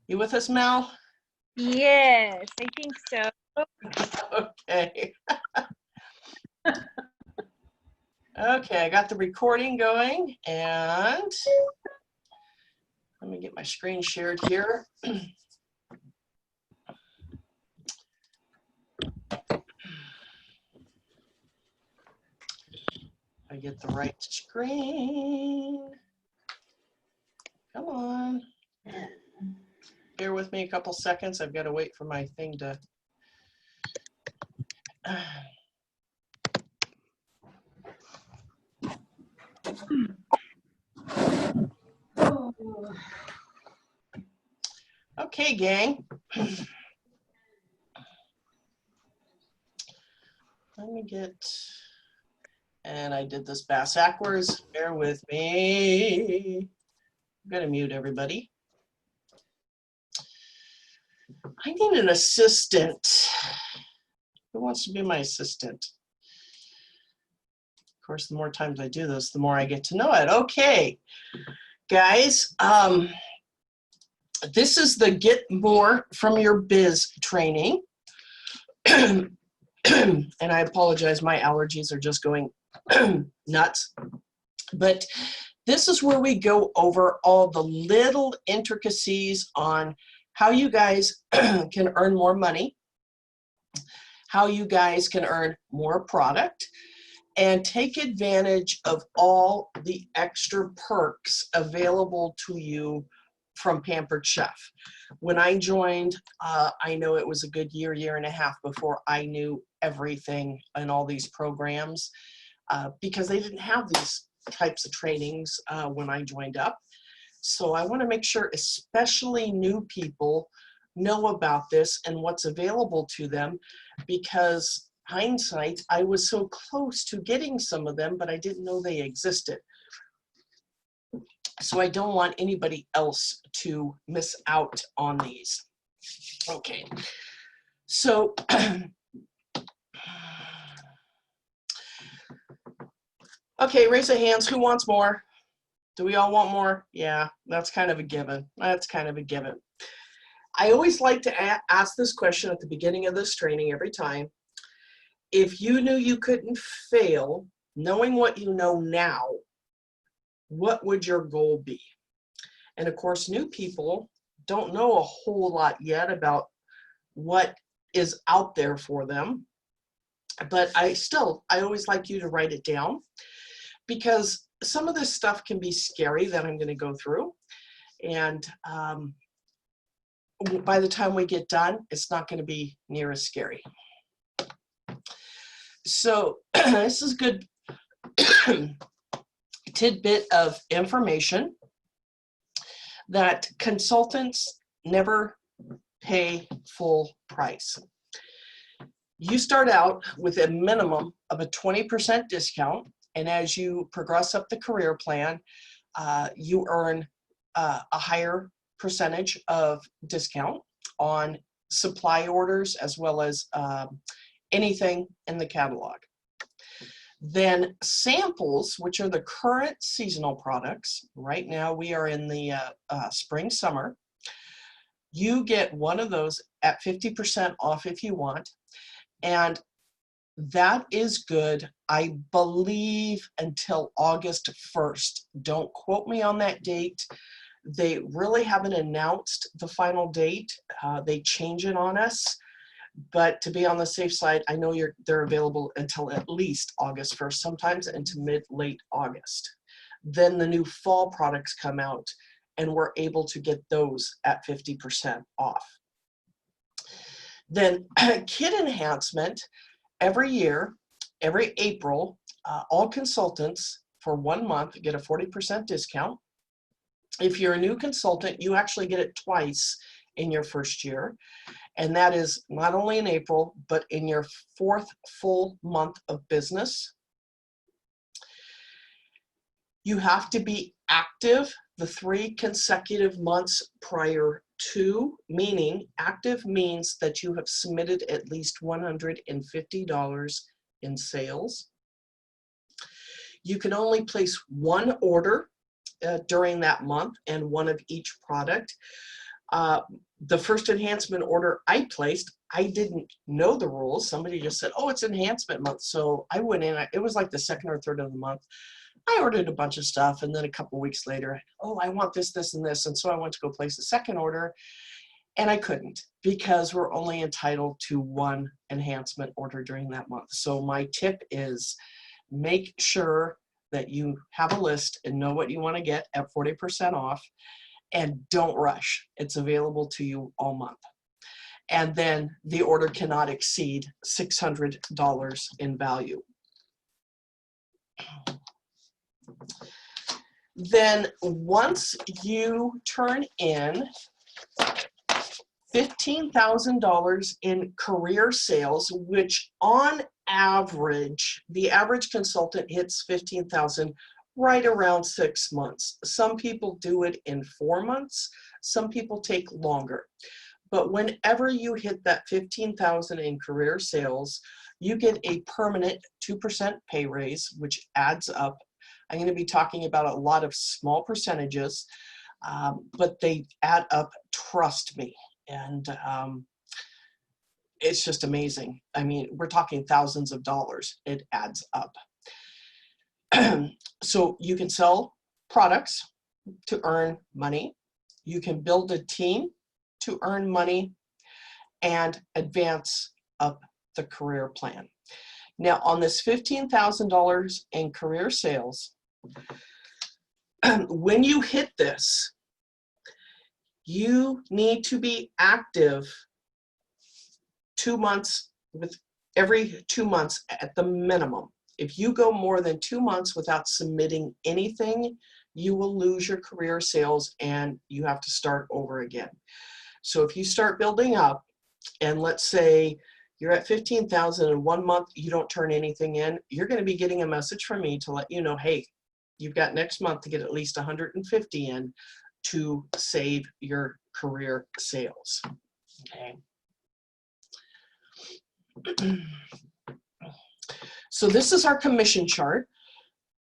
You with us, Mel? Yes, I think so. Okay. Okay, I got the recording going, and let me get my screen shared here. I get the right screen. Come on. Bear with me a couple seconds. I've got to wait for my thing to. Okay, gang. Let me get, and I did this backwards. Bear with me. I'm going to mute everybody. I need an assistant. Who wants to be my assistant? Of course, the more times I do this, the more I get to know it. Okay, guys, this is the Get More from Your Biz training. And I apologize, my allergies are just going nuts. But this is where we go over all the little intricacies on how you guys can earn more money, how you guys can earn more product, and take advantage of all the extra perks available to you from Pampered Chef. When I joined, I know it was a good year and a half before I knew everything in all these programs because they didn't have these types of trainings when I joined up. So I want to make sure especially new people know about this and what's available to them, because hindsight, I was so close to getting some of them, but I didn't know they existed. So I don't want anybody else to miss out on these. Okay, so okay, raise the hands. Who wants more? Do we all want more? Yeah, that's kind of a given. That's kind of a given. I always like to ask this question at the beginning of this training every time. If you knew you couldn't fail, knowing what you know now, what would your goal be? And of course, new people don't know a whole lot yet about what is out there for them. But I always like you to write it down, because some of this stuff can be scary that I'm going to go through. And by the time we get done, it's not going to be near as scary. So this is a good tidbit of information that consultants never pay full price. You start out with a minimum of a 20% discount, and as you progress up the career plan, you earn a higher percentage of discount on supply orders as well as anything in the catalog. Then samples, which are the current seasonal products. Right now we are in the spring, summer. You get one of those at 50% off if you want. And that is good, I believe, until August 1st. Don't quote me on that date. They really haven't announced the final date. They change it on us. But to be on the safe side, I know they're available until at least August 1st, sometimes into mid-late August. Then the new fall products come out, and we're able to get those at 50% off. Then kit enhancement, every year, every April, all consultants for 1 month get a 40% discount. If you're a new consultant, you actually get it twice in your first year. And that is not only in April, but in your 4th full month of business. You have to be active the 3 consecutive months prior to, meaning active means that you have submitted at least $150 in sales. You can only place 1 order during that month, and 1 of each product. The first enhancement order I placed, I didn't know the rules. Somebody just said, oh, it's enhancement month. So I went in, it was like the second or third of the month. I ordered a bunch of stuff, and then a couple weeks later, oh, I want this, this, and this. And so I went to go place a second order, and I couldn't because we're only entitled to one enhancement order during that month. So my tip is make sure that you have a list and know what you want to get at 40% off, and don't rush. It's available to you all month. And then the order cannot exceed $600 in value. Then once you turn in $15,000 in career sales, which on average, the average consultant hits 15,000 right around 6 months. Some people do it in 4 months. Some people take longer. But whenever you hit that 15,000 in career sales, you get a permanent 2% pay raise, which adds up. I'm going to be talking about a lot of small percentages, but they add up, trust me. And it's just amazing. I mean, we're talking thousands of dollars. It adds up. So you can sell products to earn money. You can build a team to earn money and advance up the career plan. Now, on this $15,000 in career sales, when you hit this, you need to be active 2 months, with every 2 months at the minimum. If you go more than 2 months without submitting anything, you will lose your career sales and you have to start over again. So if you start building up, and let's say you're at 15,000 in 1 month, you don't turn anything in, you're going to be getting a message from me to let you know, hey, you've got next month to get at least 150 in to save your career sales. Okay. So this is our commission chart.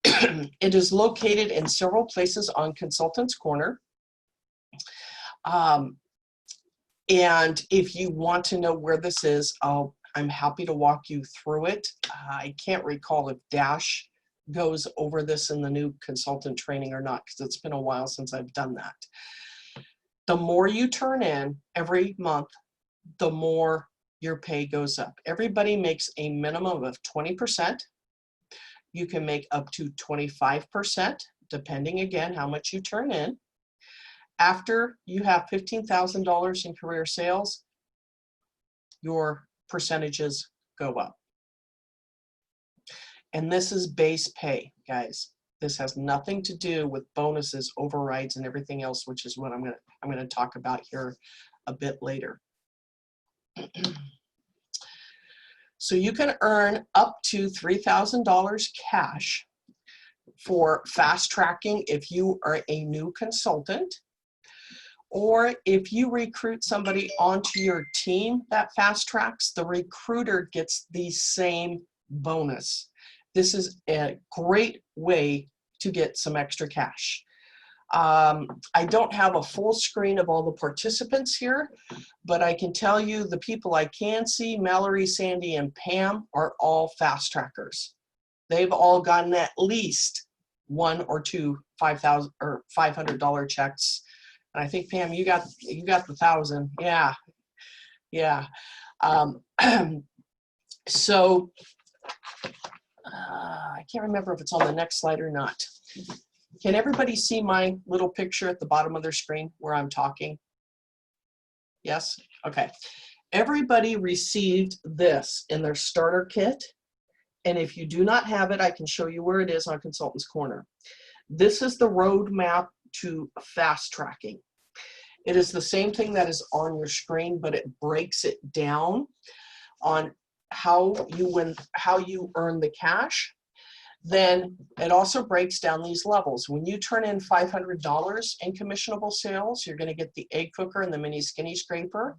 It is located in several places on Consultants Corner. And if you want to know where this is, I'm happy to walk you through it. I can't recall if Dash goes over this in the new consultant training or not, because it's been a while since I've done that. The more you turn in every month, the more your pay goes up. Everybody makes a minimum of 20%. You can make up to 25%, depending again how much you turn in. After you have $15,000 in career sales, your percentages go up. And this is base pay, guys. This has nothing to do with bonuses, overrides, and everything else, which is what I'm going to talk about here a bit later. So you can earn up to $3,000 cash for fast tracking if you are a new consultant, or if you recruit somebody onto your team that fast tracks, the recruiter gets the same bonus. This is a great way to get some extra cash. I don't have a full screen of all the participants here, but I can tell you the people I can see, Mallory, Sandy, and Pam, are all fast trackers. They've all gotten at least 1 or 2 $5,000 or $500 checks. And I think, Pam, you got the 1,000. Yeah. So I can't remember if it's on the next slide or not. Can everybody see my little picture at the bottom of their screen where I'm talking? Yes? Okay. Everybody received this in their starter kit. And if you do not have it, I can show you where it is on Consultants Corner. This is the roadmap to fast tracking. It is the same thing that is on your screen, but it breaks it down on how you earn the cash. Then it also breaks down these levels. When you turn in $500 in commissionable sales, you're going to get the egg cooker and the mini skinny scraper.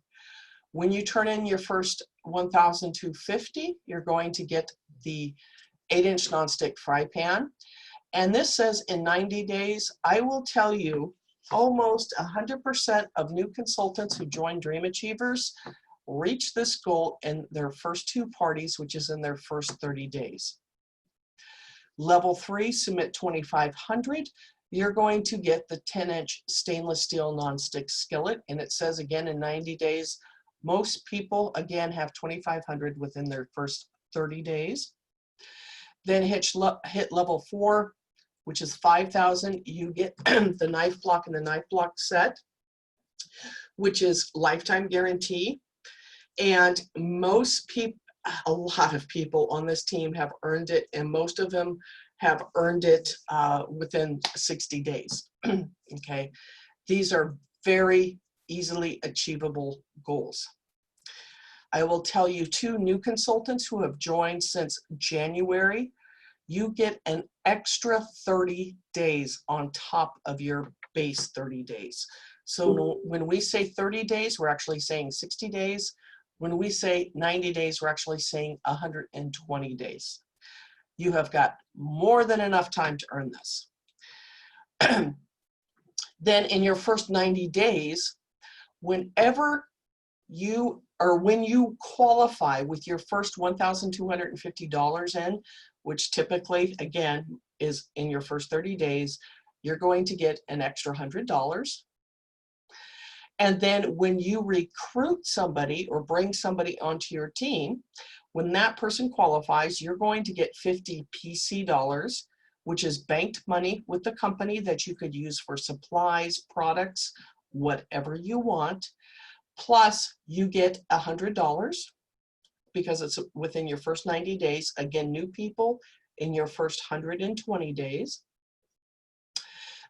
When you turn in your first $1,250, you're going to get the 8-inch nonstick fry pan. And this says in 90 days, I will tell you almost 100% of new consultants who join Dream Achievers reach this goal in their first 2 parties, which is in their first 30 days. Level 3, submit 2,500. You're going to get the 10-inch stainless steel nonstick skillet, and it says again in 90 days. Most people again have 2,500 within their first 30 days. Then hit level 4, which is 5,000. You get the knife block and the knife block set, which is lifetime guarantee. And most people, a lot of people on this team have earned it, and most of them have earned it within 60 days. Okay, these are very easily achievable goals. I will tell you, 2 new consultants who have joined since January, you get an extra 30 days on top of your base 30 days. So when we say 30 days, we're actually saying 60 days. When we say 90 days, we're actually saying 120 days. You have got more than enough time to earn this. Then in your first 90 days, whenever you, or when you qualify with your first $1,250 in, which typically, again, is in your first 30 days, you're going to get an extra $100. And then when you recruit somebody or bring somebody onto your team, when that person qualifies, you're going to get 50 PC dollars, which is banked money with the company that you could use for supplies, products, whatever you want. Plus you get $100 because it's within your first 90 days. Again, new people in your first 120 days.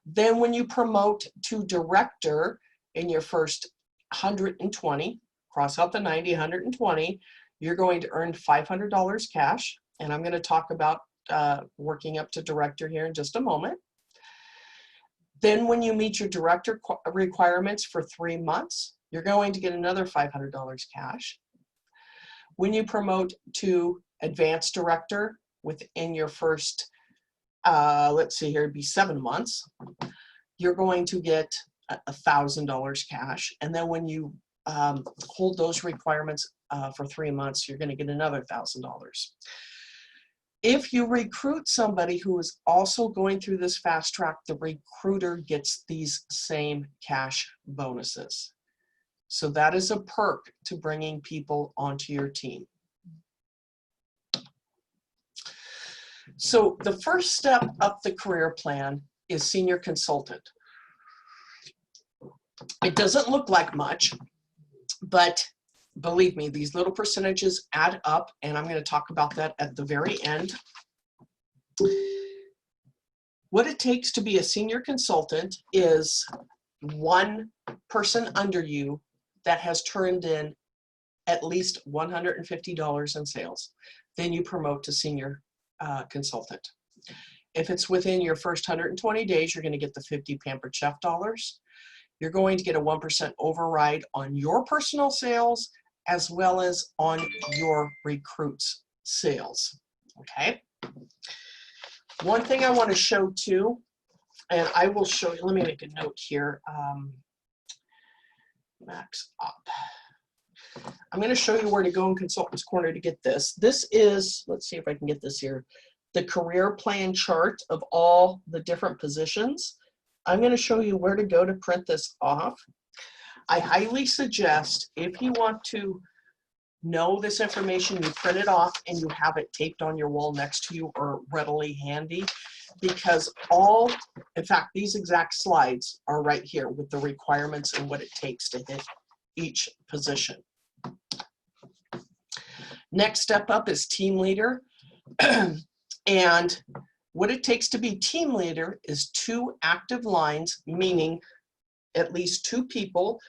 Then when you promote to director in your first 120, cross out the 90, 120, you're going to earn $500 cash. And I'm going to talk about working up to director here in just a moment. Then when you meet your director requirements for 3 months, you're going to get another $500 cash. When you promote to advanced director within your first, let's see here, it'd be 7 months, you're going to get $1,000 cash. And then when you hold those requirements for 3 months, you're going to get another $1,000. If you recruit somebody who is also going through this fast track, the recruiter gets these same cash bonuses. So that is a perk to bringing people onto your team. So the first step up the career plan is senior consultant. It doesn't look like much, but believe me, these little percentages add up, and I'm going to talk about that at the very end. What it takes to be a senior consultant is one person under you that has turned in at least $150 in sales. Then you promote to senior consultant. If it's within your first 120 days, you're going to get the 50 Pampered Chef dollars. You're going to get a 1% override on your personal sales as well as on your recruits' sales. Okay. One thing I want to show too, and I will show you, let me make a note here. Max up. I'm going to show you where to go in Consultant's Corner to get this. This is, let's see if I can get this here, the career plan chart of all the different positions. I'm going to show you where to go to print this off. I highly suggest, if you want to know this information, you print it off and you have it taped on your wall next to you or readily handy, because all, in fact, these exact slides are right here with the requirements and what it takes to hit each position. Next step up is team leader. And what it takes to be team leader is 2 active lines, meaning at least 2 people,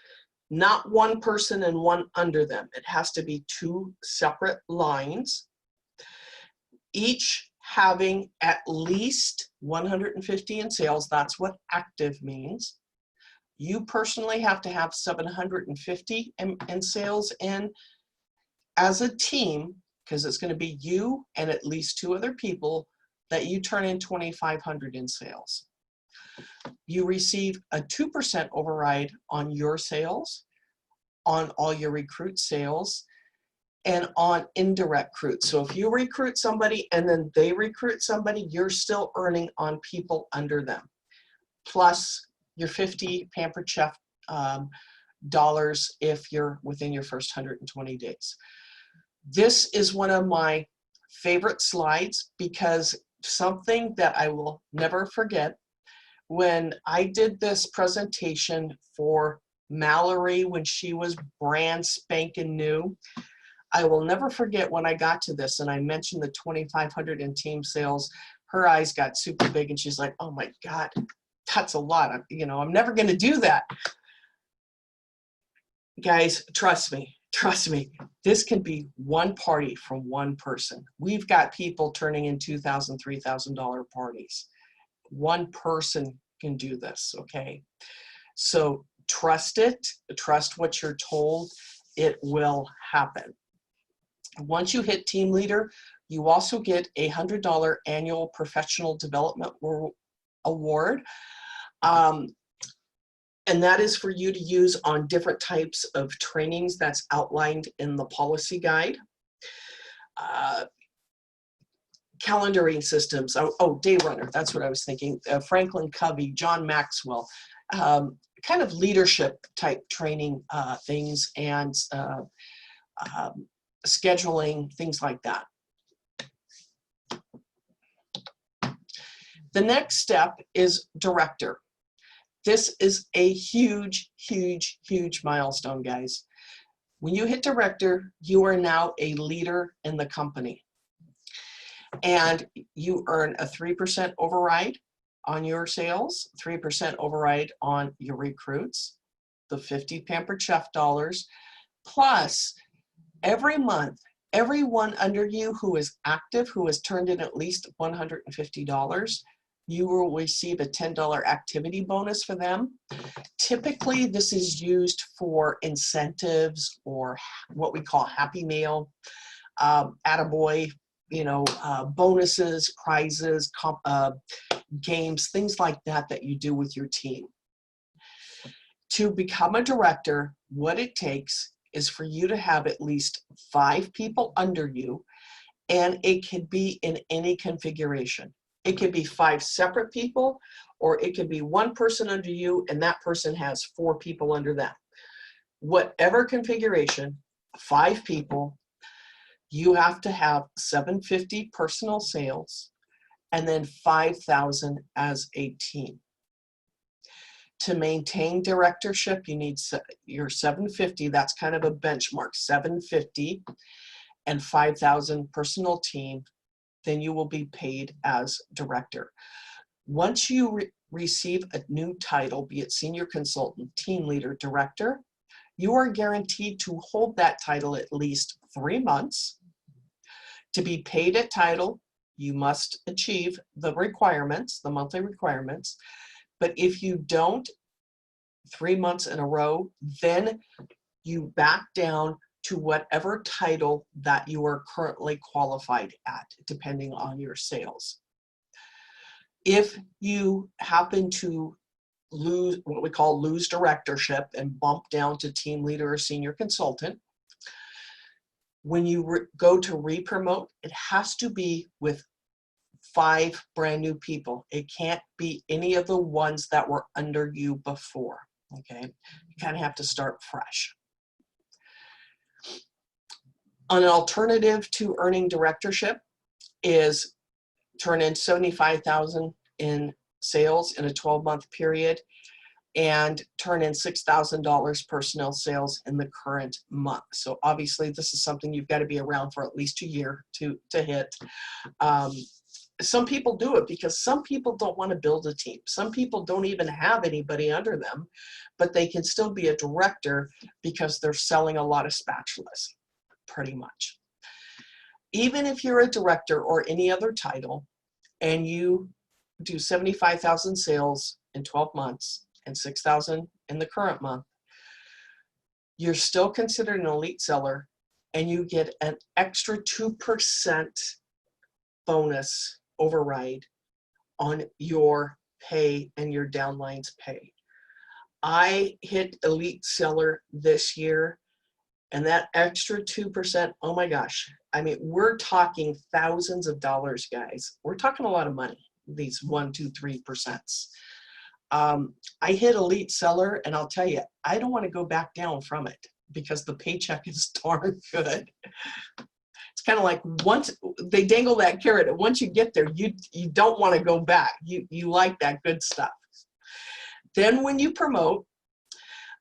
not one person and one under them. It has to be 2 separate lines, each having at least 150 in sales. That's what active means. You personally have to have 750 in sales in as a team, because it's going to be you and at least 2 other people that you turn in 2,500 in sales. You receive a 2% override on your sales, on all your recruit sales, and on indirect recruits. So if you recruit somebody and then they recruit somebody, you're still earning on people under them, plus your 50 Pampered Chef dollars if you're within your first 120 days. This is one of my favorite slides because something that I will never forget, when I did this presentation for Mallory when she was brand spanking new, I will never forget when I got to this and I mentioned the 2,500 in team sales. Her eyes got super big and she's like, oh my God, that's a lot. I'm never going to do that. Guys, trust me, this can be one party from one person. We've got people turning in $2,000, $3,000 parties. One person can do this, okay? So trust it, trust what you're told, it will happen. Once you hit team leader, you also get a $100 annual professional development award. And that is for you to use on different types of trainings that's outlined in the policy guide. Calendaring systems, Day Runner, that's what I was thinking. Franklin Covey, John Maxwell, kind of leadership type training things and scheduling, things like that. The next step is director. This is a huge, huge, huge milestone, guys. When you hit director, you are now a leader in the company. And you earn a 3% override on your sales, 3% override on your recruits, the 50 Pampered Chef dollars, plus every month, everyone under you who is active, who has turned in at least $150, you will receive a $10 activity bonus for them. Typically, this is used for incentives or what we call Happy Meal, attaboy, bonuses, prizes, games, things like that that you do with your team. To become a director, what it takes is for you to have at least 5 people under you, and it can be in any configuration. It could be 5 separate people, or it could be 1 person under you and that person has 4 people under them. Whatever configuration, 5 people, you have to have $750 personal sales and then $5,000 as a team. To maintain directorship, you need your $750, that's kind of a benchmark, $750 and $5,000 personal team, then you will be paid as director. Once you receive a new title, be it senior consultant, team leader, director, you are guaranteed to hold that title at least 3 months. To be paid at title, you must achieve the requirements, the monthly requirements. But if you don't 3 months in a row, then you back down to whatever title that you are currently qualified at, depending on your sales. If you happen to lose what we call lose directorship and bump down to team leader or senior consultant, when you go to re-promote, it has to be with 5 brand new people. It can't be any of the ones that were under you before, okay? You kind of have to start fresh. An alternative to earning directorship is turn in $75,000 in sales in a 12-month period and turn in $6,000 personnel sales in the current month. So obviously this is something you've got to be around for at least a year to hit. Some people do it because some people don't want to build a team. Some people don't even have anybody under them, but they can still be a director because they're selling a lot of spatulas, pretty much. Even if you're a director or any other title and you do 75,000 sales in 12 months and 6,000 in the current month, you're still considered an elite seller and you get an extra 2% bonus override on your pay and your downlines pay. I hit elite seller this year, and that extra 2%, oh my gosh. I mean, we're talking thousands of dollars, guys. We're talking a lot of money, these 1, 2, 3%. I hit elite seller, and I'll tell you, I don't want to go back down from it because the paycheck is darn good. It's kind of like once they dangle that carrot, and once you get there, you don't want to go back. You like that good stuff. Then when you promote,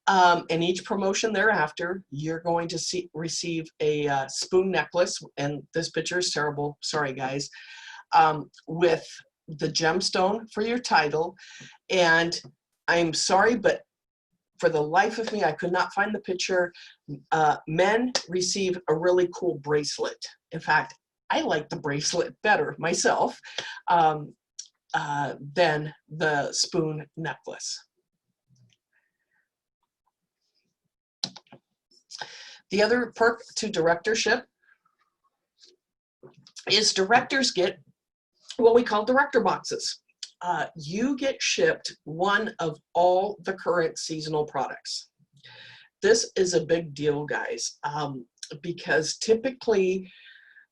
and each promotion thereafter, you're going to receive a spoon necklace, and this picture is terrible, sorry guys, with the gemstone for your title. And I'm sorry, but for the life of me, I could not find the picture. Men receive a really cool bracelet. In fact, I like the bracelet better myself than the spoon necklace. The other perk to directorship is directors get what we call director boxes. You get shipped one of all the current seasonal products. This is a big deal, guys, because typically,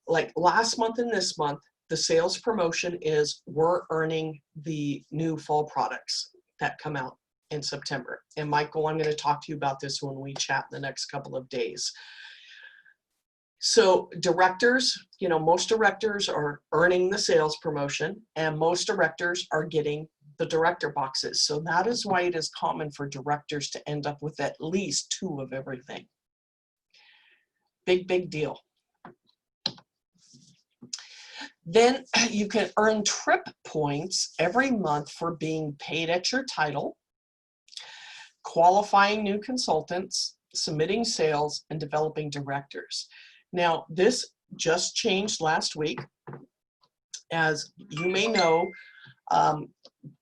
like last month and this month, the sales promotion is we're earning the new fall products that come out in September. And Michael, I'm going to talk to you about this when we chat in the next couple of days. So directors, most directors are earning the sales promotion, and most directors are getting the director boxes. So that is why it is common for directors to end up with at least 2 of everything. Big, big deal. Then you can earn trip points every month for being paid at your title, qualifying new consultants, submitting sales, and developing directors. Now, this just changed last week. As you may know,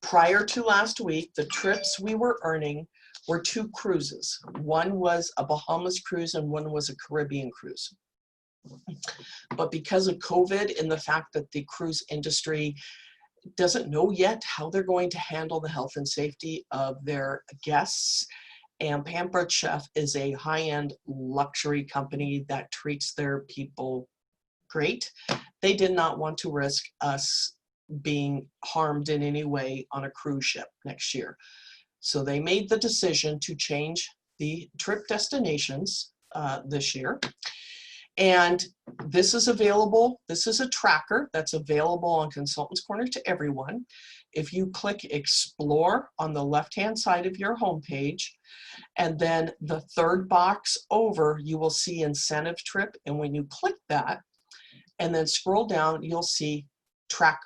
prior to last week, the trips we were earning were 2 cruises. One was a Bahamas cruise and one was a Caribbean cruise. But because of COVID and the fact that the cruise industry doesn't know yet how they're going to handle the health and safety of their guests, and Pampered Chef is a high-end luxury company that treats their people great, they did not want to risk us being harmed in any way on a cruise ship next year. So they made the decision to change the trip destinations this year. And this is available. This is a tracker that's available on Consultants Corner to everyone. If you click Explore on the left-hand side of your homepage, and then the third box over, you will see Incentive Trip. And when you click that, and then scroll down, you'll see Track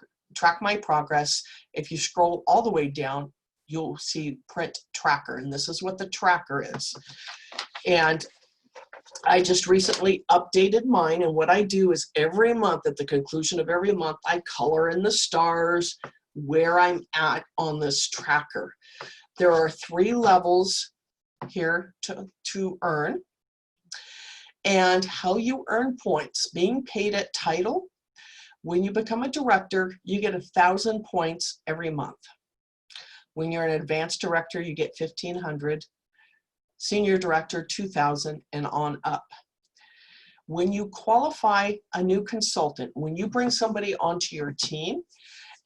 My Progress. If you scroll all the way down, you'll see Print Tracker. And this is what the tracker is. And I just recently updated mine, and what I do is every month, at the conclusion of every month, I color in the stars where I'm at on this tracker. There are 3 levels here to earn, and how you earn points. Being paid at title, when you become a director, you get 1,000 points every month. When you're an advanced director, you get 1,500. Senior director, 2,000, and on up. When you qualify a new consultant, when you bring somebody onto your team,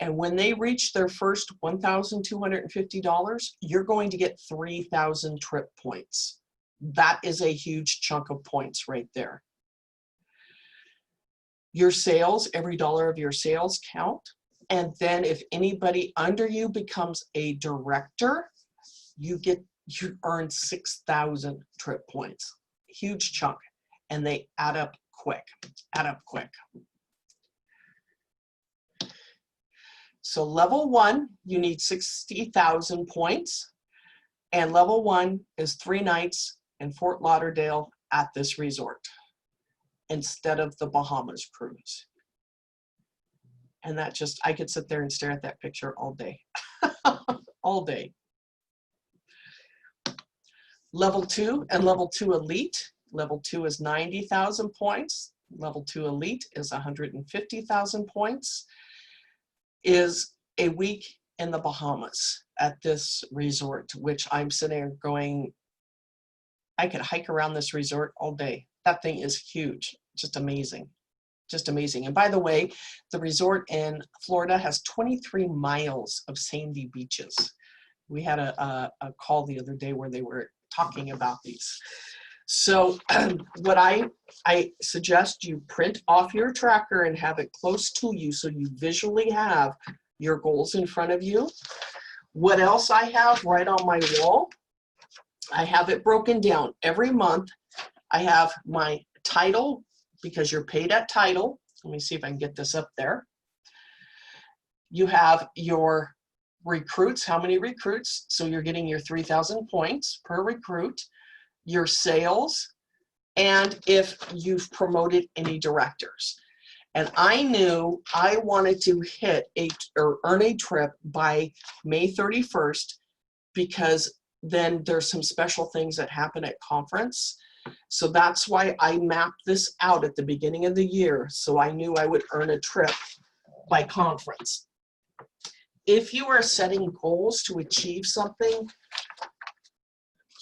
and when they reach their first $1,250, you're going to get 3,000 trip points. That is a huge chunk of points right there. Your sales, every dollar of your sales count. And then if anybody under you becomes a director, you earn 6,000 trip points. Huge chunk, and they add up quick, So level 1, you need 60,000 points, and level 1 is 3 nights in Fort Lauderdale at this resort instead of the Bahamas cruise. And that just, I could sit there and stare at that picture all day, all day. Level 2 and level 2 elite. Level 2 is 90,000 points. Level 2 elite is 150,000 points. Is a week in the Bahamas at this resort, which I'm sitting there going, I could hike around this resort all day. That thing is huge, just amazing, just amazing. And by the way, the resort in Florida has 23 miles of sandy beaches. We had a call the other day where they were talking about these. So what I suggest you print off your tracker and have it close to you so you visually have your goals in front of you. What else I have right on my wall? I have it broken down. Every month I have my title, because you're paid at title. Let me see if I can get this up there. You have your recruits, how many recruits? So you're getting your 3,000 points per recruit, your sales, and if you've promoted any directors. And I knew I wanted to hit or earn a trip by May 31st, because then there's some special things that happen at conference. So that's why I mapped this out at the beginning of the year, so I knew I would earn a trip by conference. If you are setting goals to achieve something,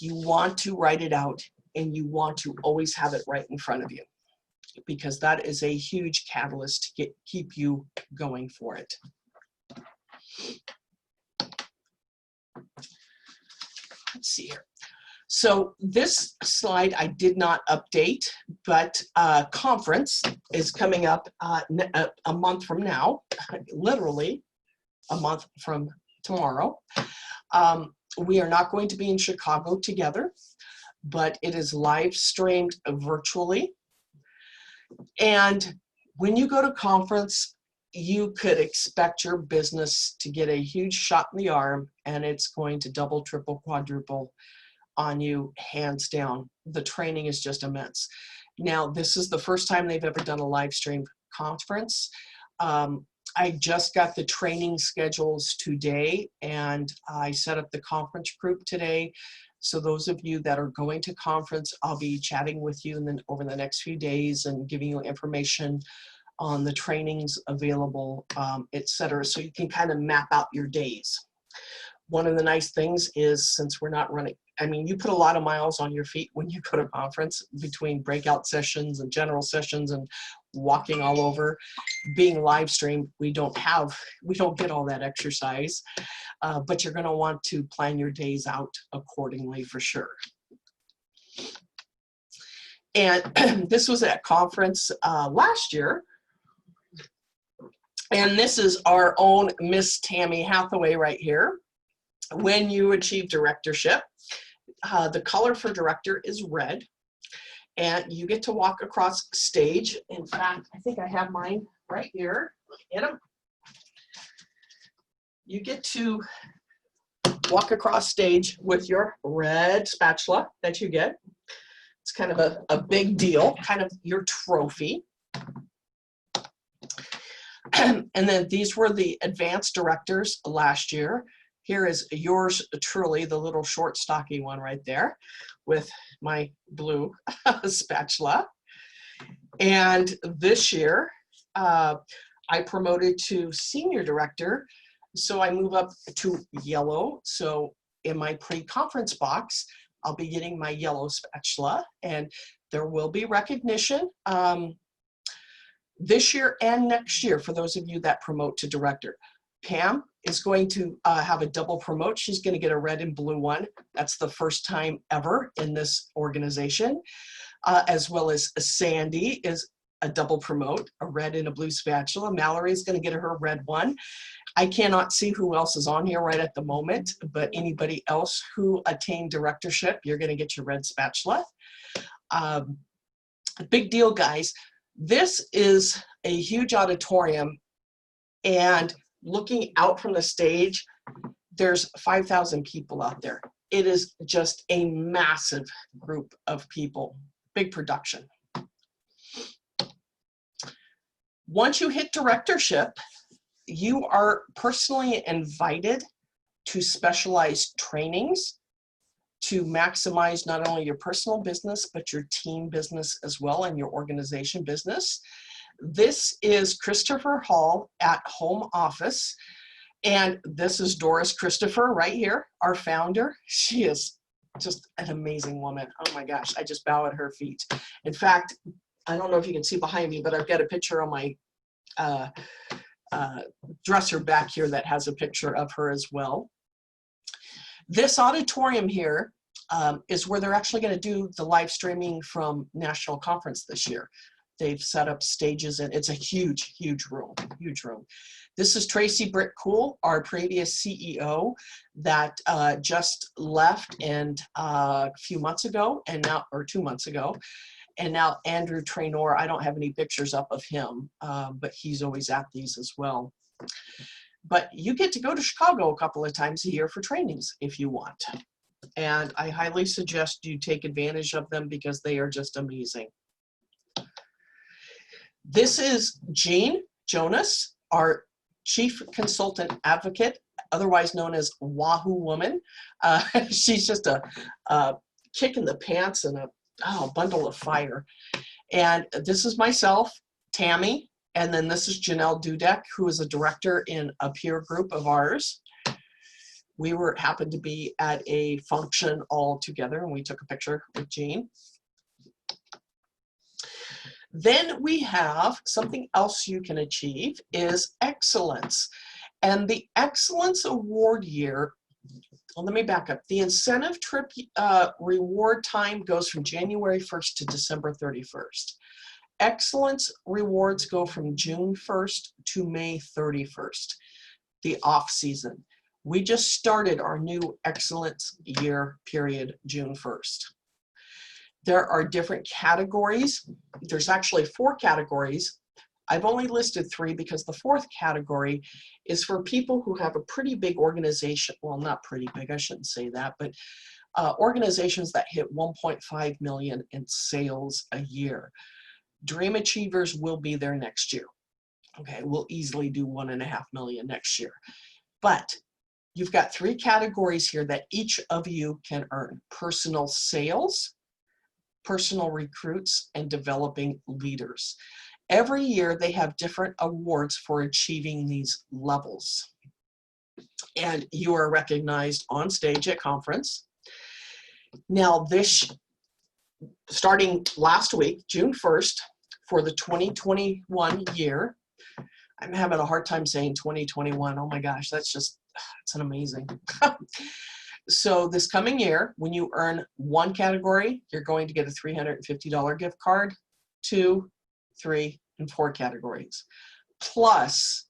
you want to write it out and you want to always have it right in front of you, because that is a huge catalyst to keep you going for it. Let's see here. So this slide I did not update, but conference is coming up a month from now, literally a month from tomorrow. We are not going to be in Chicago together, but it is live streamed virtually. And when you go to conference, you could expect your business to get a huge shot in the arm, and it's going to double, triple, quadruple on you, hands down. The training is just immense. Now, this is the first time they've ever done a live stream conference. I just got the training schedules today, and I set up the conference group today. So those of you that are going to conference, I'll be chatting with you over the next few days and giving you information on the trainings available, etc. So you can kind of map out your days. One of the nice things is, since we're not running, I mean, you put a lot of miles on your feet when you go to conference between breakout sessions and general sessions and walking all over. Being live streamed, we don't get all that exercise, but you're going to want to plan your days out accordingly for sure. And this was at conference last year. And this is our own Miss Tammy Hathaway right here. When you achieve directorship, the color for director is red, and you get to walk across stage. In fact, I think I have mine right here. Get them. You get to walk across stage with your red spatula that you get. It's kind of a big deal, kind of your trophy. And then these were the advanced directors last year. Here is yours truly, the little short stocky one right there with my blue spatula. And this year, I promoted to senior director, so I move up to yellow. So in my pre-conference box, I'll be getting my yellow spatula, and there will be recognition this year and next year for those of you that promote to director. Pam is going to have a double promote. She's going to get a red and blue one. That's the first time ever in this organization. As well as Sandy is a double promote, a red and a blue spatula. Mallory is going to get her red one. I cannot see who else is on here right at the moment, but anybody else who attained directorship, you're going to get your red spatula. Big deal, guys. This is a huge auditorium, and looking out from the stage, there's 5,000 people out there. It is just a massive group of people, big production. Once you hit directorship, you are personally invited to specialized trainings to maximize not only your personal business, but your team business as well, and your organization business. This is Christopher Hall at home office. And this is Doris Christopher right here, our founder. She is just an amazing woman. Oh my gosh, I just bow at her feet. In fact, I don't know if you can see behind me, but I've got a picture on my dresser back here that has a picture of her as well. This auditorium here is where they're actually going to do the live streaming from National Conference this year. They've set up stages and it's a huge, huge room, huge room. This is Tracy Britt Cool, our previous CEO that just left and a few months ago and now, or 2 months ago. And now Andrew Traynor, I don't have any pictures up of him, but he's always at these as well. But you get to go to Chicago a couple of times a year for trainings if you want. And I highly suggest you take advantage of them because they are just amazing. This is Jean Jonas, our Chief Consultant Advocate, otherwise known as Wahoo Woman. She's just a kick in the pants and a bundle of fire. And this is myself, Tammy, and then this is Janelle Dudek, who is a director in a peer group of ours. We happened to be at a function all together and we took a picture with Jean. Then we have something else you can achieve is excellence. And the Excellence Award year, well, let me back up. The incentive trip reward time goes from January 1st to December 31st. Excellence rewards go from June 1st to May 31st, the off season. We just started our new excellence year period, June 1st. There are different categories. There's actually 4 categories. I've only listed 3 because the 4th category is for people who have a pretty big organization. Well, not pretty big, I shouldn't say that, but organizations that hit 1.5 million in sales a year. Dream Achievers will be there next year. Okay, we'll easily do 1.5 million next year. But you've got 3 categories here that each of you can earn: personal sales, personal recruits, and developing leaders. Every year they have different awards for achieving these levels. And you are recognized on stage at conference. Now starting last week, June 1st, for the 2021 year, I'm having a hard time saying 2021. Oh my gosh, it's an amazing. So this coming year, when you earn 1 category, you're going to get a $350 gift card, 2, 3, and 4 categories, plus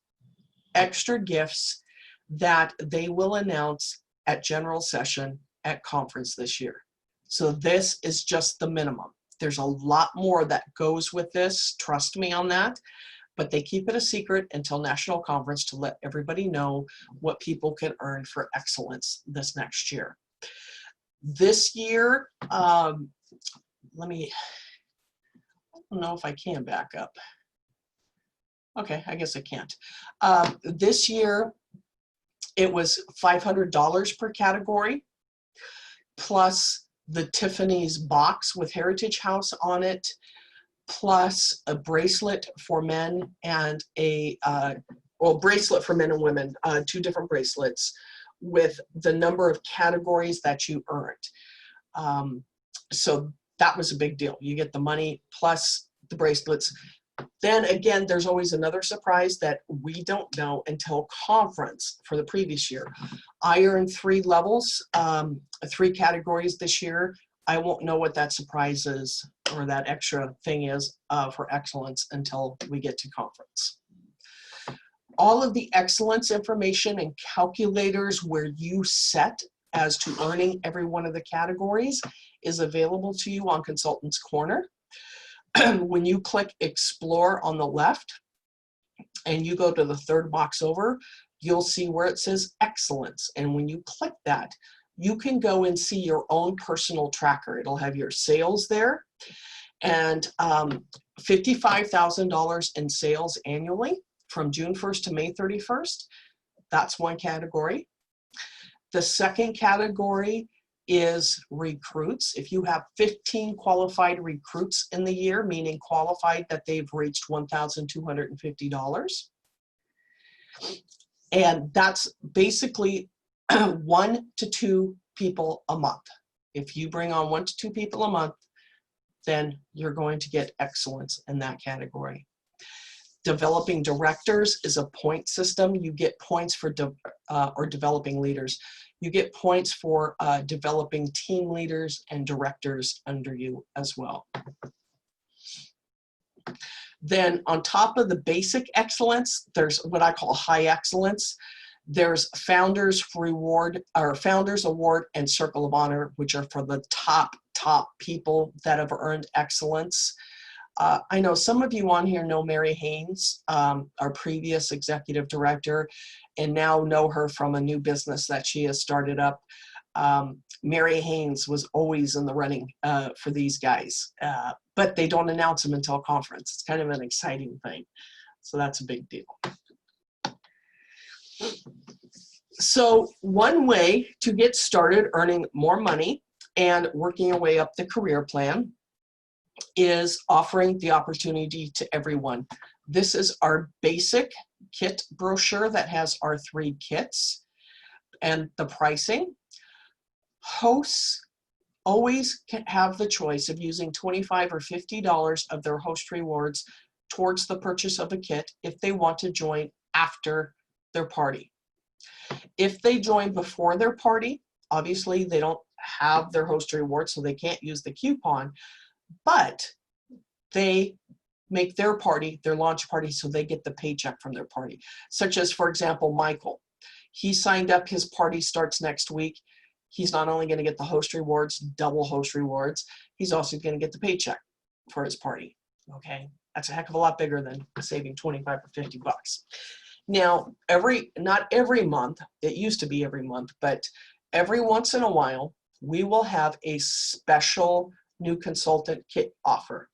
extra gifts that they will announce at general session at conference this year. So this is just the minimum. There's a lot more that goes with this, trust me on that, but they keep it a secret until national conference to let everybody know what people can earn for excellence this next year. This year, I don't know if I can back up. Okay, I guess I can't. This year, it was $500 per category, plus the Tiffany's box with Heritage House on it, plus a bracelet for men and bracelet for men and women, 2 different bracelets with the number of categories that you earned. So that was a big deal. You get the money plus the bracelets. Then again, there's always another surprise that we don't know until conference for the previous year. I earned 3 levels, 3 categories this year. I won't know what that surprise is or that extra thing is for excellence until we get to conference. All of the excellence information and calculators where you set as to earning every one of the categories is available to you on Consultants Corner. When you click Explore on the left and you go to the 3rd box over, you'll see where it says Excellence. And when you click that, you can go and see your own personal tracker. It'll have your sales there and $55,000 in sales annually from June 1st to May 31st. That's one category. The second category is recruits. If you have 15 qualified recruits in the year, meaning qualified that they've reached $1,250. And that's basically 1 to 2 people a month. If you bring on 1 to 2 people a month, then you're going to get excellence in that category. Developing directors is a point system. You get points for or developing leaders. You get points for developing team leaders and directors under you as well. Then on top of the basic excellence, there's what I call high excellence. There's Founders Reward, or Founders Award and Circle of Honor, which are for the top people that have earned excellence. I know some of you on here know Mary Haynes, our previous executive director, and now know her from a new business that she has started up. Mary Haynes was always in the running for these guys, but they don't announce them until conference. It's kind of an exciting thing. So that's a big deal. So one way to get started earning more money and working your way up the career plan is offering the opportunity to everyone. This is our basic kit brochure that has our 3 kits and the pricing. Hosts always can have the choice of using $25 or $50 of their host rewards towards the purchase of a kit if they want to join after their party. If they join before their party, obviously they don't have their host reward, so they can't use the coupon, but they make their party, their launch party, so they get the paycheck from their party. Such as, for example, Michael. He signed up, his party starts next week. He's not only going to get the host rewards, double host rewards, he's also going to get the paycheck for his party. Okay, that's a heck of a lot bigger than saving 25 or 50 bucks. Now, not every month, it used to be every month, but every once in a while, we will have a special new consultant kit offer.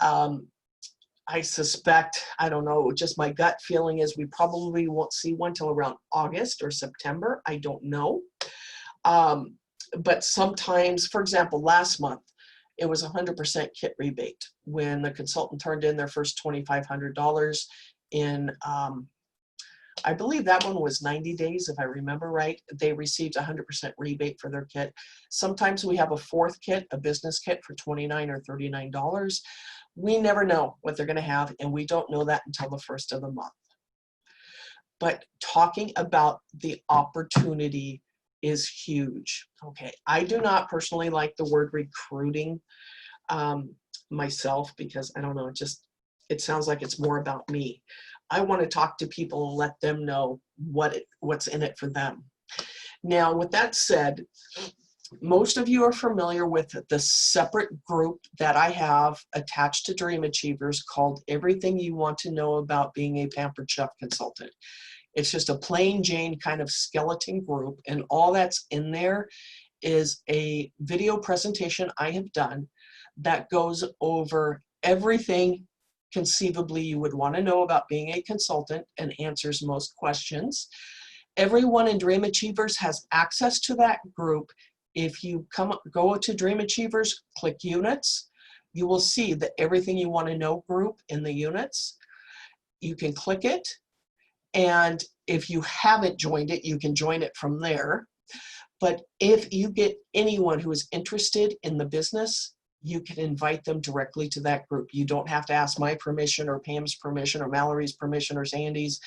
I suspect, I don't know, just my gut feeling is we probably won't see one till around August or September. I don't know. But sometimes, for example, last month, it was 100% kit rebate. When the consultant turned in their first $2,500 in, I believe that one was 90 days, if I remember right, they received 100% rebate for their kit. Sometimes we have a 4th kit, a business kit for $29 or $39. We never know what they're going to have, and we don't know that until the first of the month. But talking about the opportunity is huge. Okay, I do not personally like the word recruiting myself, because I don't know, it sounds like it's more about me. I want to talk to people and let them know what's in it for them. Now, with that said, most of you are familiar with the separate group that I have attached to Dream Achievers called Everything You Want to Know About Being a Pampered Chef Consultant. It's just a plain Jane kind of skeleton group, and all that's in there is a video presentation I have done that goes over everything conceivably you would want to know about being a consultant and answers most questions. Everyone in Dream Achievers has access to that group. If you go to Dream Achievers, click units, you will see the Everything You Want to Know group in the units. You can click it, and if you haven't joined it, you can join it from there. But if you get anyone who is interested in the business, you can invite them directly to that group. You don't have to ask my permission or Pam's permission or Mallory's permission or Sandy's.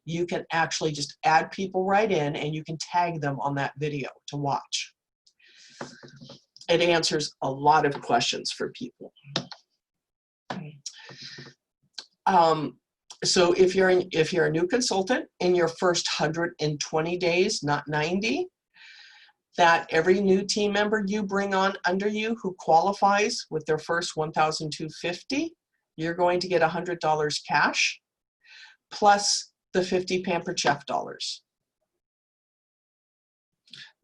You can actually just add people right in, and you can tag them on that video to watch. It answers a lot of questions for people. So if you're a new consultant in your first 120 days, not 90, that every new team member you bring on under you who qualifies with their first $1,250, you're going to get $100 cash plus the 50 Pampered Chef dollars.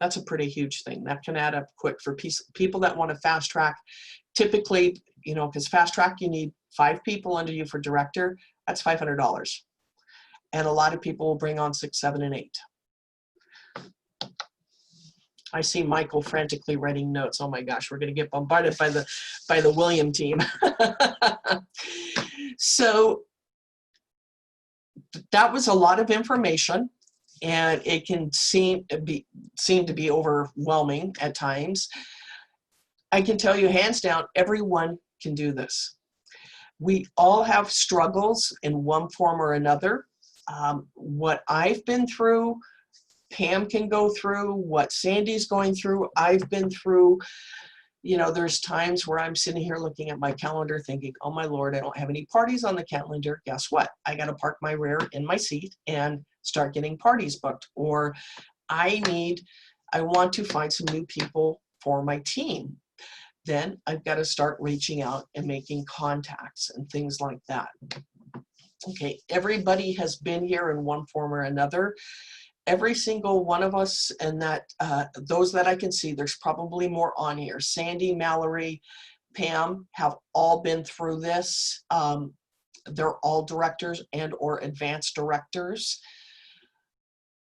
That's a pretty huge thing. That can add up quick for people that want to fast track. Typically, you know, because fast track, you need 5 people under you for director. That's $500. And a lot of people will bring on 6, 7, and 8. I see Michael frantically writing notes. Oh my gosh, we're going to get bombarded by the William team. So that was a lot of information, and it can seem to be overwhelming at times. I can tell you hands down, everyone can do this. We all have struggles in one form or another. What I've been through, Pam can go through. What Sandy's going through, I've been through. You know, there's times where I'm sitting here looking at my calendar thinking, oh my Lord, I don't have any parties on the calendar. Guess what? I got to park my rear in my seat and start getting parties booked. Or I want to find some new people for my team. Then I've got to start reaching out and making contacts and things like that. Okay, everybody has been here in one form or another. Every single one of us, and that those that I can see, there's probably more on here. Sandy, Mallory, Pam have all been through this. They're all directors and or advanced directors.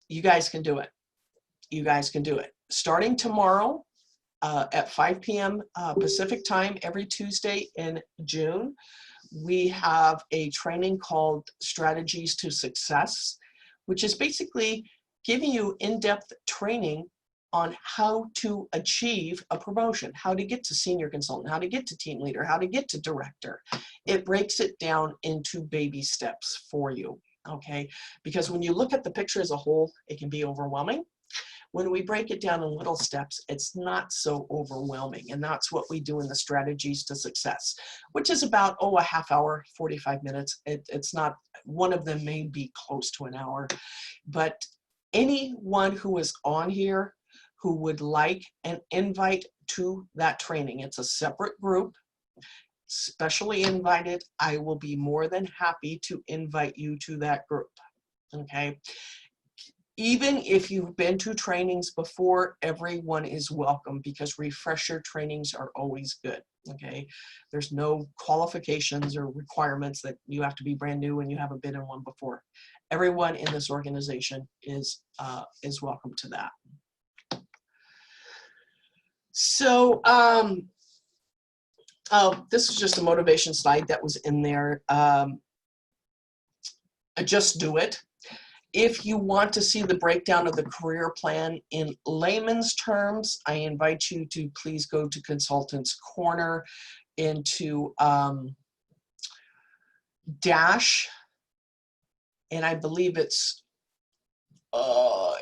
You guys can do it. You guys can do it. Starting tomorrow at 5 p.m. Pacific time, every Tuesday in June, we have a training called Strategies to Success, which is basically giving you in-depth training on how to achieve a promotion, how to get to senior consultant, how to get to team leader, how to get to director. It breaks it down into baby steps for you, okay? Because when you look at the picture as a whole, it can be overwhelming. When we break it down in little steps, it's not so overwhelming. And that's what we do in the Strategies to Success, which is about, a half hour, 45 minutes. It's not, one of them may be close to an hour, but anyone who is on here who would like an invite to that training, it's a separate group, specially invited, I will be more than happy to invite you to that group, okay? Even if you've been to trainings before, everyone is welcome, because refresher trainings are always good, okay? There's no qualifications or requirements that you have to be brand new and you haven't been in one before. Everyone in this organization is welcome to that. So, this is just a motivation slide that was in there. Just do it. If you want to see the breakdown of the career plan in layman's terms, I invite you to please go to Consultants Corner into Dash, and I believe it's,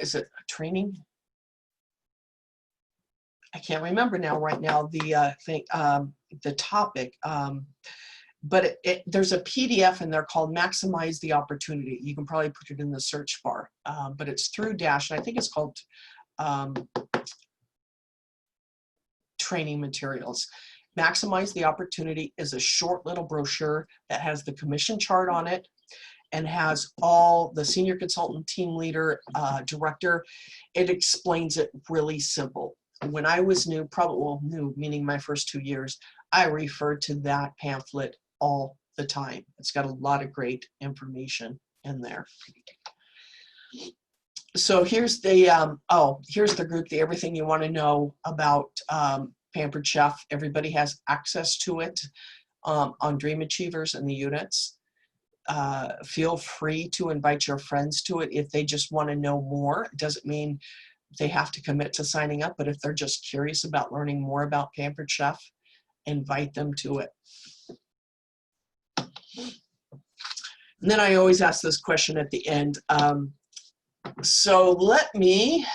is it training? I can't remember now right now the thing, the topic. But there's a PDF in there called Maximize the Opportunity. You can probably put it in the search bar, but it's through Dash, and I think it's called Training Materials. Maximize the Opportunity is a short little brochure that has the commission chart on it and has all the senior consultant, team leader, director. It explains it really simple. When I was new, new meaning my first 2 years, I referred to that pamphlet all the time. It's got a lot of great information in there. So here's the, here's the group, the everything you want to know about Pampered Chef. Everybody has access to it on Dream Achievers and the units. Feel free to invite your friends to it if they just want to know more. It doesn't mean they have to commit to signing up, but if they're just curious about learning more about Pampered Chef, invite them to it. And then I always ask this question at the end. So let me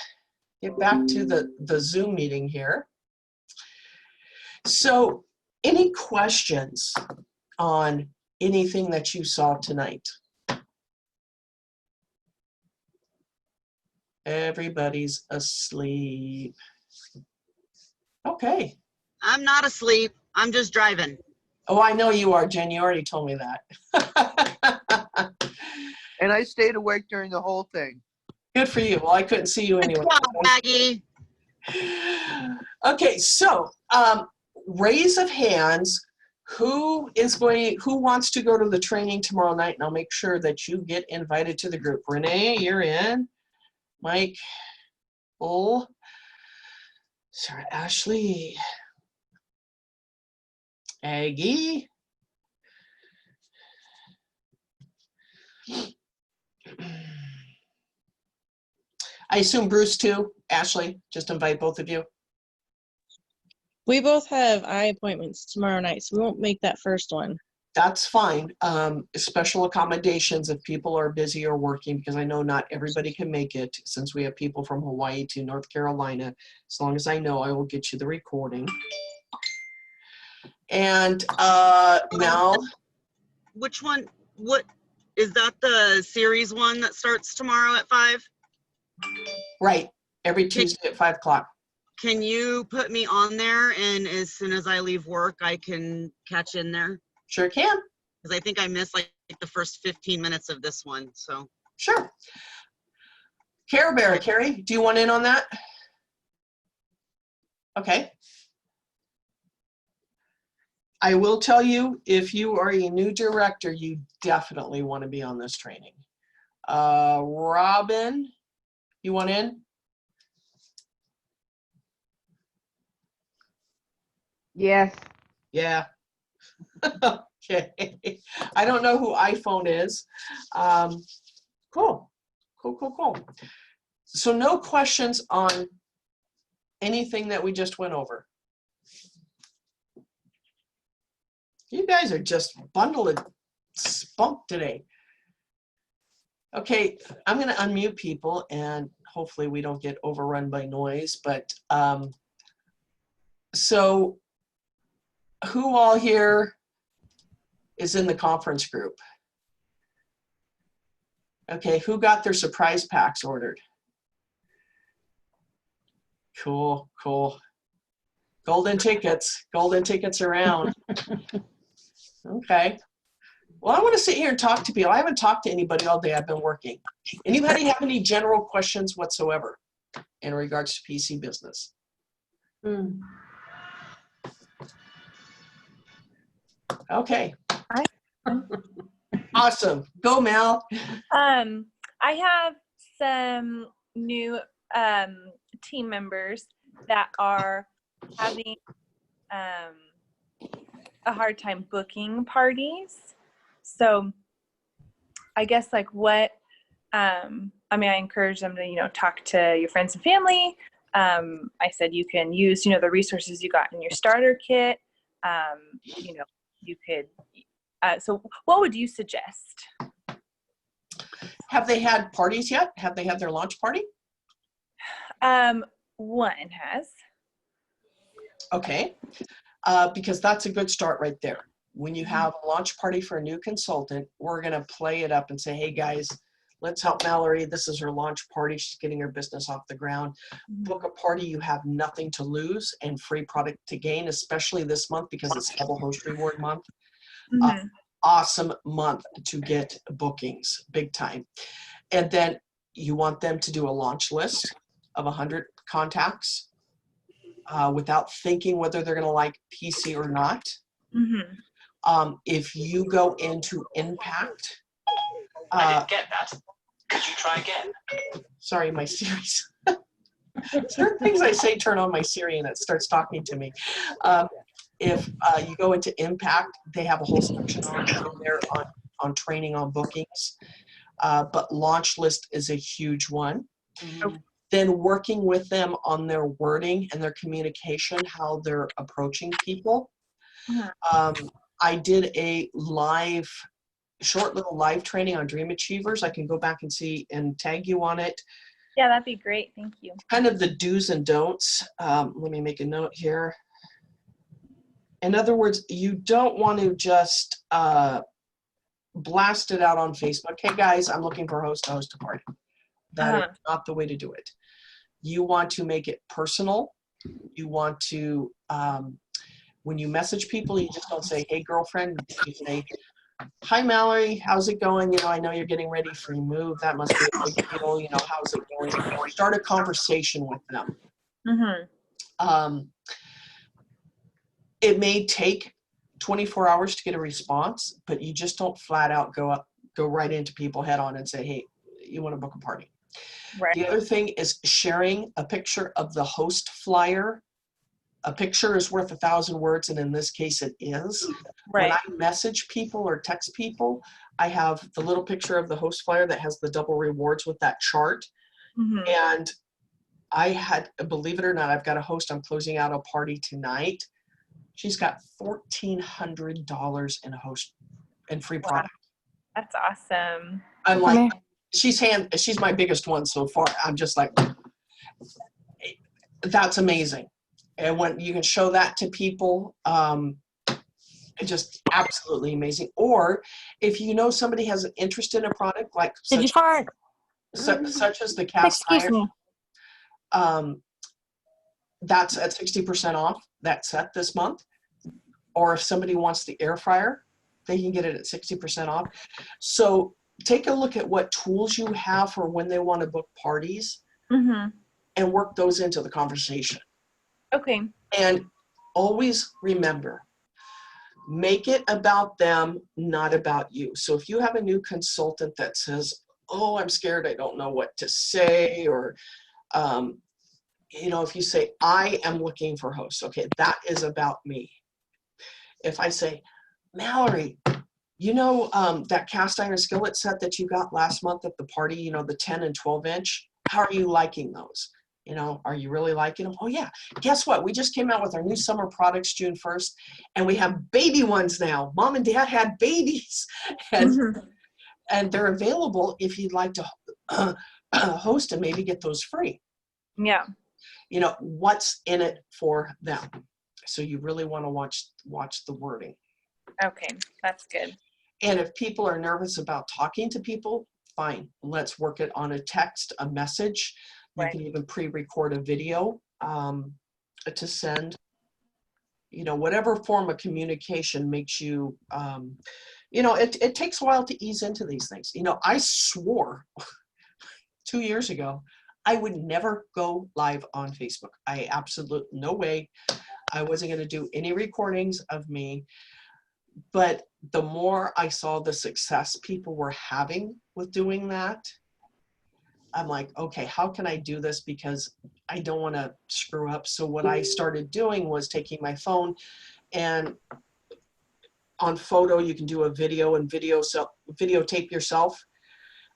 get back to the Zoom meeting here. So any questions on anything that you saw tonight? Everybody's asleep. Okay. I'm not asleep. I'm just driving. Oh, I know you are, Jen. You already told me that. And I stayed awake during the whole thing. Good for you. Well, I couldn't see you anyway. Good job, Maggie. Okay, so raise of hands. Who wants to go to the training tomorrow night? And I'll make sure that you get invited to the group. Renee, you're in. Mike, Bull, Sarah, Ashley, Aggie. I assume Bruce too, Ashley, just invite both of you. We both have eye appointments tomorrow night, so we won't make that first one. That's fine. Special accommodations if people are busy or working, because I know not everybody can make it, since we have people from Hawaii to North Carolina. As long as I know, I will get you the recording. And now, Which one? What is that? The series one that starts tomorrow at 5? right, every Tuesday at 5 o'clock. Can you put me on there, and as soon as I leave work, I can catch in there? Sure can. Because I think I missed like the first 15 minutes of this one. So Sure. Care Bear, Carrie, do you want in on that? Okay. I will tell you, if you are a new director, you definitely want to be on this training. Robin, you want in? Yes. Yeah. Okay. I don't know who iPhone is. Cool. Cool. So no questions on anything that we just went over. You guys are just bundled and spunked today. Okay, I'm going to unmute people and hopefully we don't get overrun by noise, but so who all here is in the conference group? Okay, who got their surprise packs ordered? Cool. Golden tickets around. Okay. Well, I want to sit here and talk to people. I haven't talked to anybody all day. I've been working. Anybody have any general questions whatsoever in regards to PC business? Okay. Awesome. Go, Mel. I have some new team members that are having a hard time booking parties. So I guess like what, I mean, I encourage them to, talk to your friends and family. I said you can use, the resources you got in your starter kit. You could, so what would you suggest? Have they had parties yet? Have they had their launch party? One has. Okay, because that's a good start right there. When you have a launch party for a new consultant, we're gonna play it up and say, hey guys, let's help Mallory. This is her launch party. She's getting her business off the ground. Book a party. You have nothing to lose and free product to gain, especially this month because it's Double Host Reward Month. Awesome month to get bookings, big time. And then you want them to do a launch list of 100 contacts without thinking whether they're going to like PC or not. If you go into Impact, I didn't get that. Could you try again? Sorry, my Siri's. Certain things I say turn on my Siri and it starts talking to me. If you go into Impact, they have a whole section on there on training on bookings. But launch list is a huge one. Then working with them on their wording and their communication, how they're approaching people. I did a short little live training on Dream Achievers. I can go back and see and tag you on it. Yeah, that'd be great. Thank you. Kind of the do's and don'ts. Let me make a note here. In other words, you don't want to just blast it out on Facebook. Hey guys, I'm looking for a host to host a party. That is not the way to do it. You want to make it personal. You want to, when you message people, you just don't say, hey girlfriend, you say, hi Mallory, how's it going? I know you're getting ready for your move. That must be a big deal. How's it going? Start a conversation with them. It may take 24 hours to get a response, but you just don't flat out go right into people head on and say, hey, you want to book a party. Right. The other thing is sharing a picture of the host flyer. A picture is worth 1,000 words, and in this case it is. Right. When I message people or text people, I have the little picture of the host flyer that has the double rewards with that chart. Mhm. And I had, believe it or not, I've got a host. I'm closing out a party tonight. She's got $1,400 in host and free Wow. product. That's awesome. I'm I like, mean, she's my biggest one so far. I'm just like, that's amazing. And when you can show that to people, it's just absolutely amazing. Or if you know somebody has an interest in a product, like Did you fart? such as the cast Excuse iron, me. that's at 60% off that set this month. Or if somebody wants the air fryer, they can get it at 60% off. So take a look at what tools you have for when they want to book parties mhm. and work those into the conversation. Okay. And always remember, make it about them, not about you. So if you have a new consultant that says, oh, I'm scared, I don't know what to say, or, if you say, I am looking for hosts, okay, that is about me. If I say, Mallory, that cast iron skillet set that you got last month at the party, the 10 and 12 inch, how are you liking those? Are you really liking them? Oh yeah, guess what? We just came out with our new summer products June 1st, and we have baby ones now. Mom and dad had babies, and Mhm. and they're available if you'd like to host and maybe get those free. Yeah. What's in it for them? So you really want to watch the wording. Okay. That's good. And if people are nervous about talking to people, fine. Let's work it on a text, a message. You Right. can even pre-record a video to send. Whatever form of communication makes you, it takes a while to ease into these things. I swore 2 years ago I would never go live on Facebook. No way. I wasn't going to do any recordings of me. But the more I saw the success people were having with doing that, I'm like, okay, how can I do this? Because I don't want to screw up. So what I started doing was taking my phone, and on photo, you can do a video and videotape yourself.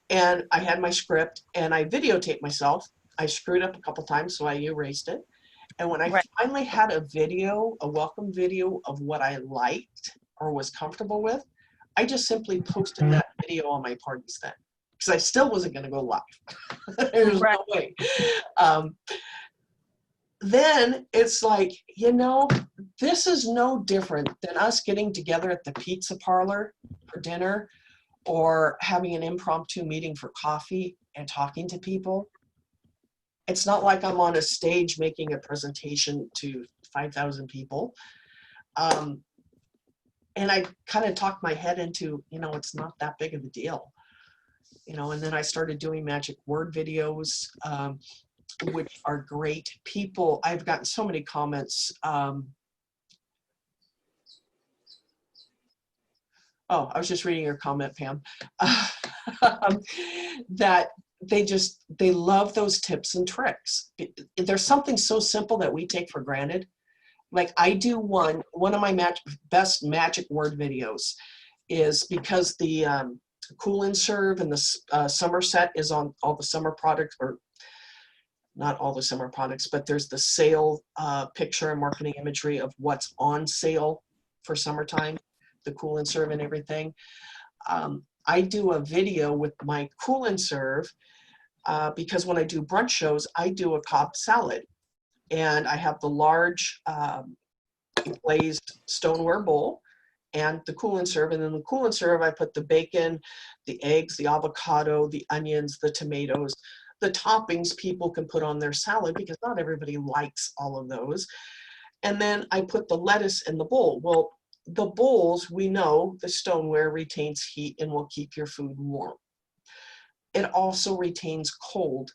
And I had my script and I videotaped myself. I screwed up a couple times, so I erased it. And when I Right. finally had a welcome video of what I liked or was comfortable with, I just simply posted that video on my parties then, because I still wasn't going to go live. There's Right. no way. Then it's like, this is no different than us getting together at the pizza parlor for dinner or having an impromptu meeting for coffee and talking to people. It's not like I'm on a stage making a presentation to 5,000 people. And I kind of talked my head into, it's not that big of a deal. And then I started doing magic word videos, which are great. People, I've gotten so many comments. I was just reading your comment, Pam, that they love those tips and tricks. There's something so simple that we take for granted. Like I do one of my best magic word videos is because the Cool and Serve and the summer set is on all the summer products, or not all the summer products, but there's the sale picture and marketing imagery of what's on sale for summertime, the Cool and Serve and everything. I do a video with my Cool and Serve because when I do brunch shows, I do a Cobb salad. And I have the large glazed stoneware bowl and the Cool and Serve. And in the Cool and Serve, I put the bacon, the eggs, the avocado, the onions, the tomatoes, the toppings people can put on their salad because not everybody likes all of those. And then I put the lettuce in the bowl. Well, the bowls, we know the stoneware retains heat and will keep your food warm. It also retains cold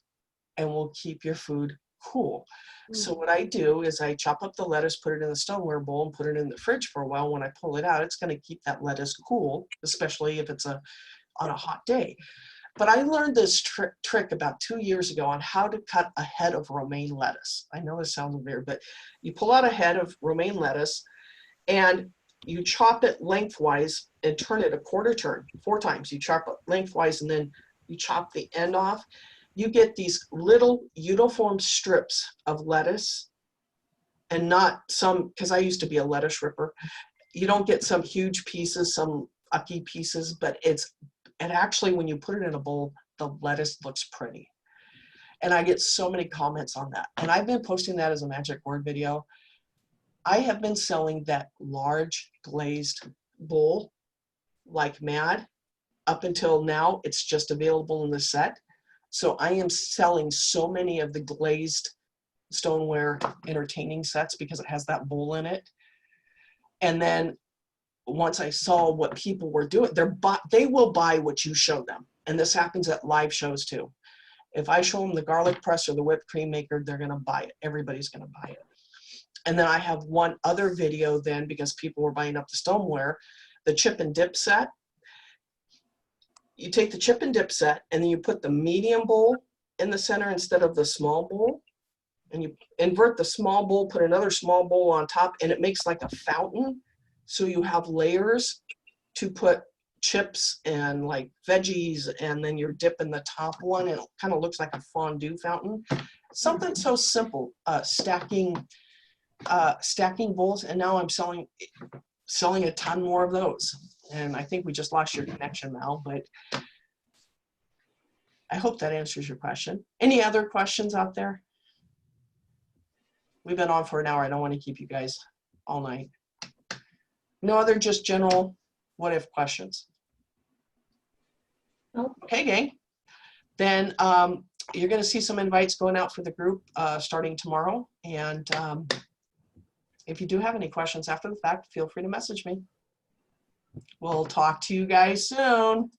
and will keep your food cool. So what I do is I chop up the lettuce, put it in the stoneware bowl, and put it in the fridge for a while. When I pull it out, it's going to keep that lettuce cool, especially if it's on a hot day. But I learned this trick about 2 years ago on how to cut a head of romaine lettuce. I know this sounds weird, but you pull out a head of romaine lettuce and you chop it lengthwise and turn it a quarter turn 4 times. You chop it lengthwise and then you chop the end off. you get these little uniform strips of lettuce, and not some, because I used to be a lettuce ripper. You don't get some huge pieces, some ucky pieces, but it actually, when you put it in a bowl, the lettuce looks pretty. And I get so many comments on that. And I've been posting that as a magic word video. I have been selling that large glazed bowl like mad. Up until now, it's just available in the set. So I am selling so many of the glazed stoneware entertaining sets because it has that bowl in it. And then once I saw what people were doing, they will buy what you show them. And this happens at live shows too. If I show them the garlic press or the whipped cream maker, they're gonna buy it. Everybody's gonna buy it. And then I have one other video then, because people were buying up the stoneware, the chip and dip set. You take the chip and dip set and then you put the medium bowl in the center instead of the small bowl. And you invert the small bowl, put another small bowl on top, and it makes like a fountain. So you have layers to put chips and like veggies, and then you're dipping the top one, and it kind of looks like a fondue fountain. Something so simple, stacking bowls, and now I'm selling a ton more of those. And I think we just lost your connection, Mal, but I hope that answers your question. Any other questions out there? We've been on for an hour. I don't want to keep you guys all night. No other just general what if questions? Nope. Okay, gang. Then you're going to see some invites going out for the group starting tomorrow. And if you do have any questions after the fact, feel free to message me. We'll talk to you guys soon.